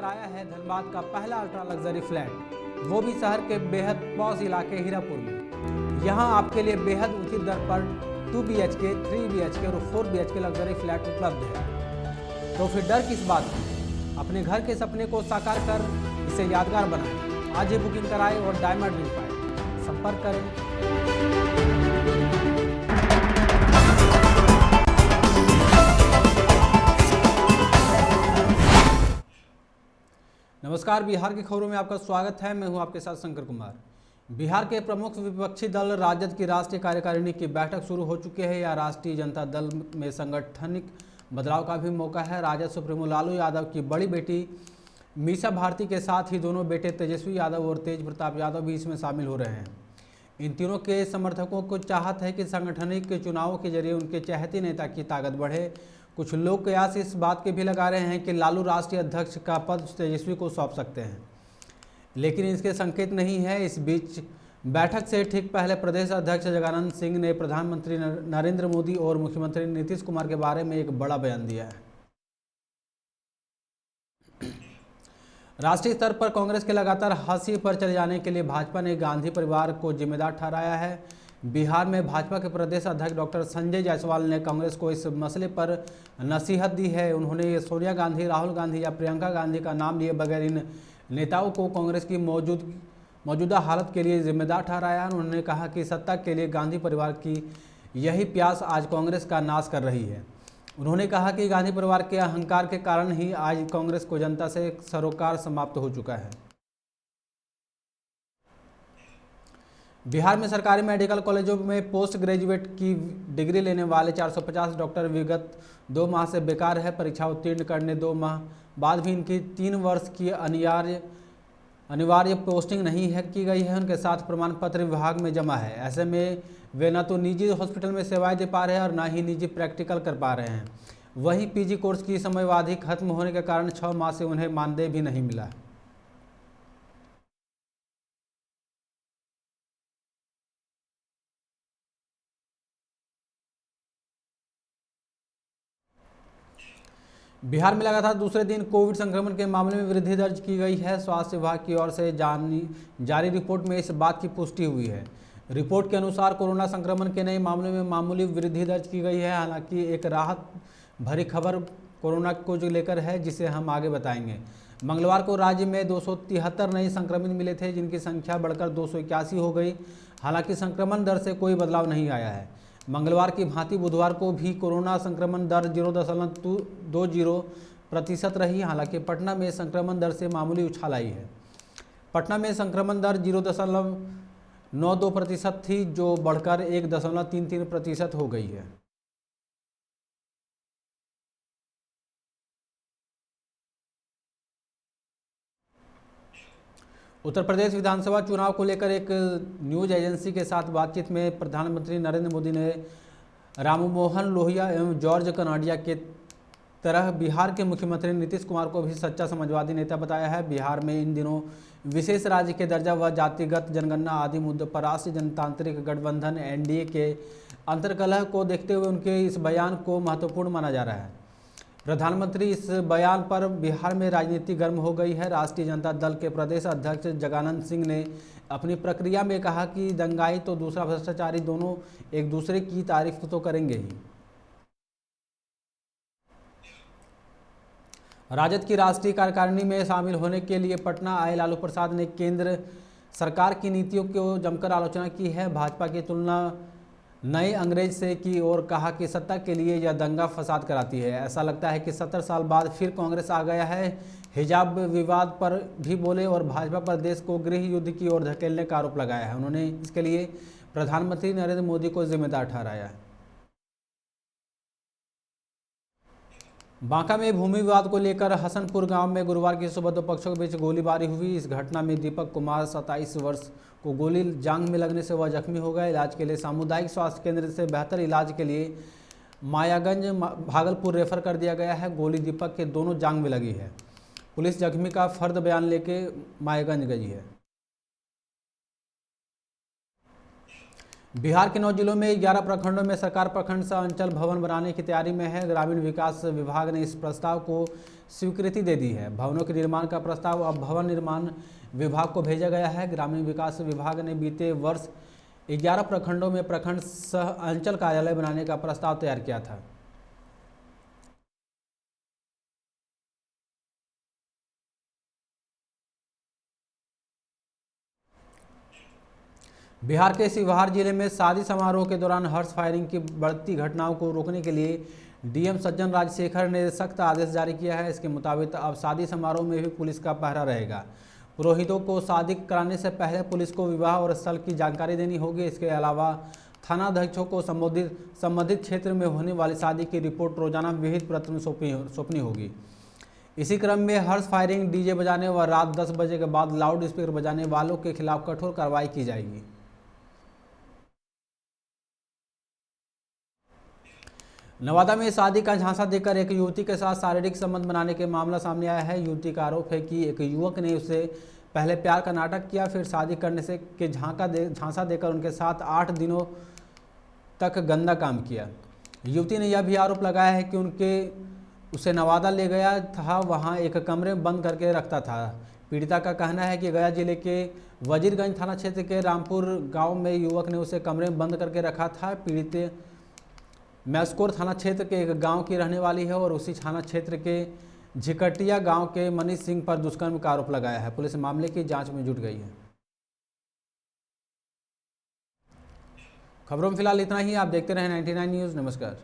आया है धनबाद का पहला अल्ट्रा लग्जरी फ्लैट, वो भी शहर के बेहद पॉश इलाके हीरापुर में। यहाँ आपके लिए बेहद उचित दर पर 2 BHK, 3 BHK और 4 BHK लग्जरी फ्लैट उपलब्ध है। तो फिर डर किस बात की? अपने घर के सपने को साकार कर इसे यादगार बनाएं। आज ही बुकिंग कराएं और डायमंड मिल पाए। संपर्क करें। नमस्कार, बिहार की खबरों में आपका स्वागत है। मैं हूं आपके साथ शंकर कुमार। बिहार के प्रमुख विपक्षी दल राजद की राष्ट्रीय कार्यकारिणी की बैठक शुरू हो चुकी है। या राष्ट्रीय जनता दल में संगठनिक बदलाव का भी मौका है। राजद सुप्रीमो लालू यादव की बड़ी बेटी मीसा भारती के साथ ही दोनों बेटे तेजस्वी यादव और तेज प्रताप यादव भी इसमें शामिल हो रहे हैं। इन तीनों के समर्थकों को चाहत है कि सांगठनिक चुनावों के जरिए उनके चहेते नेता की ताकत बढ़े। कुछ लोग कयास इस बात के भी लगा रहे हैं कि लालू राष्ट्रीय अध्यक्ष का पद तेजस्वी को सौंप सकते हैं, लेकिन इसके संकेत नहीं है। इस बीच बैठक से ठीक पहले प्रदेश अध्यक्ष जगदानंद सिंह ने प्रधानमंत्री नरेंद्र मोदी और मुख्यमंत्री नीतीश कुमार के बारे में एक बड़ा बयान दिया है। राष्ट्रीय स्तर पर कांग्रेस के लगातार हाशिए पर चले जाने के लिए भाजपा ने गांधी परिवार को जिम्मेदार ठहराया है। बिहार में भाजपा के प्रदेश अध्यक्ष डॉक्टर संजय जायसवाल ने कांग्रेस को इस मसले पर नसीहत दी है। उन्होंने सोनिया गांधी, राहुल गांधी या प्रियंका गांधी का नाम लिए बगैर इन नेताओं को कांग्रेस की मौजूदा हालत के लिए जिम्मेदार ठहराया। उन्होंने कहा कि सत्ता के लिए गांधी परिवार की यही प्यास आज कांग्रेस का नाश कर रही है। उन्होंने कहा कि गांधी परिवार के अहंकार के कारण ही आज कांग्रेस को जनता से सरोकार समाप्त हो चुका है। बिहार में सरकारी मेडिकल कॉलेजों में पोस्ट ग्रेजुएट की डिग्री लेने वाले 450 डॉक्टर विगत 2 माह से बेकार है। परीक्षा उत्तीर्ण करने 2 माह बाद भी इनकी 3 वर्ष की अनिवार्य पोस्टिंग नहीं है की गई है। उनके साथ प्रमाण पत्र विभाग में जमा है। ऐसे में वे न तो निजी हॉस्पिटल में सेवाएं दे पा रहे हैं और न ही निजी प्रैक्टिकल कर पा रहे हैं। वहीं पीजी कोर्स की समयावधि खत्म होने के कारण 6 माह से उन्हें मानदेय भी नहीं मिला। बिहार में लगातार दूसरे दिन कोविड संक्रमण के मामले में वृद्धि दर्ज की गई है। स्वास्थ्य विभाग की ओर से जारी रिपोर्ट में इस बात की पुष्टि हुई है। रिपोर्ट के अनुसार कोरोना संक्रमण के नए मामलों में मामूली वृद्धि दर्ज की गई है। हालांकि एक राहत भरी खबर कोरोना को जो लेकर है, जिसे हम आगे बताएंगे। मंगलवार को राज्य में 273 नए संक्रमित मिले थे, जिनकी संख्या बढ़कर 281 हो गई। हालांकि संक्रमण दर से कोई बदलाव नहीं आया है। मंगलवार की भांति बुधवार को भी कोरोना संक्रमण दर 0.20% रही। हालांकि पटना में संक्रमण दर से मामूली उछाल आई है। पटना में संक्रमण दर 0.92% थी, जो बढ़कर 1.33% हो गई है। उत्तर प्रदेश विधानसभा चुनाव को लेकर एक न्यूज एजेंसी के साथ बातचीत में प्रधानमंत्री नरेंद्र मोदी ने राममोहन लोहिया एवं जॉर्ज कनाडिया के तरह बिहार के मुख्यमंत्री नीतीश कुमार को भी सच्चा समाजवादी नेता बताया है। बिहार में इन दिनों विशेष राज्य के दर्जा व जातिगत जनगणना आदि मुद्दों पर राष्ट्रीय जनतांत्रिक गठबंधन NDA के अंतर्कलह को देखते हुए उनके इस बयान को महत्वपूर्ण माना जा रहा है। प्रधानमंत्री इस बयान पर बिहार में राजनीति गर्म हो गई है। राष्ट्रीय जनता दल के प्रदेश अध्यक्ष जगदानंद सिंह ने अपनी प्रक्रिया में कहा कि दंगाई तो दूसरा भ्रष्टाचारी दोनों एक दूसरे की तारीफ तो करेंगे ही। राजद की राष्ट्रीय कार्यकारिणी में शामिल होने के लिए पटना आए लालू प्रसाद ने केंद्र सरकार की नीतियों को जमकर आलोचना की है। भाजपा की तुलना नए अंग्रेज से की और कहा कि सत्ता के लिए यह दंगा फसाद कराती है। ऐसा लगता है कि 70 साल बाद फिर कांग्रेस आ गया है। हिजाब विवाद पर भी बोले और भाजपा पर देश को गृह युद्ध की ओर धकेलने का आरोप लगाया है। उन्होंने इसके लिए प्रधानमंत्री नरेंद्र मोदी को जिम्मेदार ठहराया है। बांका में भूमि विवाद को लेकर हसनपुर गांव में गुरुवार की सुबह 2 पक्षों के बीच गोलीबारी हुई। इस घटना में दीपक कुमार 27 वर्ष को गोली जांघ में लगने से वह जख्मी हो गए। इलाज के लिए सामुदायिक स्वास्थ्य केंद्र से बेहतर इलाज के लिए मायागंज भागलपुर रेफर कर दिया गया है। गोली दीपक के दोनों जांघ में लगी है। पुलिस जख्मी का फर्द बयान लेके मायागंज गई है। बिहार के 9 जिलों में 11 प्रखंडों में सरकार प्रखंड सह अंचल भवन बनाने की तैयारी में है। ग्रामीण विकास विभाग ने इस प्रस्ताव को स्वीकृति दे दी है। भवनों के निर्माण का प्रस्ताव अब भवन निर्माण विभाग को भेजा गया है। ग्रामीण विकास विभाग ने बीते वर्ष 11 प्रखंडों में प्रखंड सह अंचल कार्यालय बनाने का प्रस्ताव तैयार किया था। बिहार के शिवहर जिले में शादी समारोह के दौरान हर्ष फायरिंग की बढ़ती घटनाओं को रोकने के लिए डीएम सज्जन राजशेखर ने सख्त आदेश जारी किया है। इसके मुताबिक अब शादी समारोह में भी पुलिस का पहरा रहेगा। पुरोहितों को शादी कराने से पहले पुलिस को विवाह और स्थल की जानकारी देनी होगी। इसके अलावा थानाध्यक्षों को संबंधित क्षेत्र में होने वाली शादी की रिपोर्ट रोजाना विहित पत्र में सौंपनी होगी। इसी क्रम में हर्ष फायरिंग, डीजे बजाने व रात 10 बजे के बाद लाउड स्पीकर बजाने वालों के खिलाफ कठोर कार्रवाई की जाएगी। नवादा में शादी का झांसा देकर एक युवती के साथ शारीरिक संबंध बनाने के मामला सामने आया है। युवती का आरोप है कि एक युवक ने उसे पहले प्यार का नाटक किया, फिर शादी करने से के झांसा देकर उनके साथ 8 दिनों तक गंदा काम किया। युवती ने यह भी आरोप लगाया है कि उसे नवादा ले गया था, वहां एक कमरे में बंद करके रखता था। पीड़िता का कहना है कि गया जिले के वजीरगंज थाना क्षेत्र के रामपुर गाँव में युवक ने उसे कमरे में बंद करके रखा था। पीड़ित मैस्कोर थाना क्षेत्र के एक गांव की रहने वाली है और उसी थाना क्षेत्र के झिकटिया गांव के मनीष सिंह पर दुष्कर्म का आरोप लगाया है। पुलिस मामले की जांच में जुट गई है। खबरों में फिलहाल इतना ही। आप देखते रहें 99 न्यूज़। नमस्कार।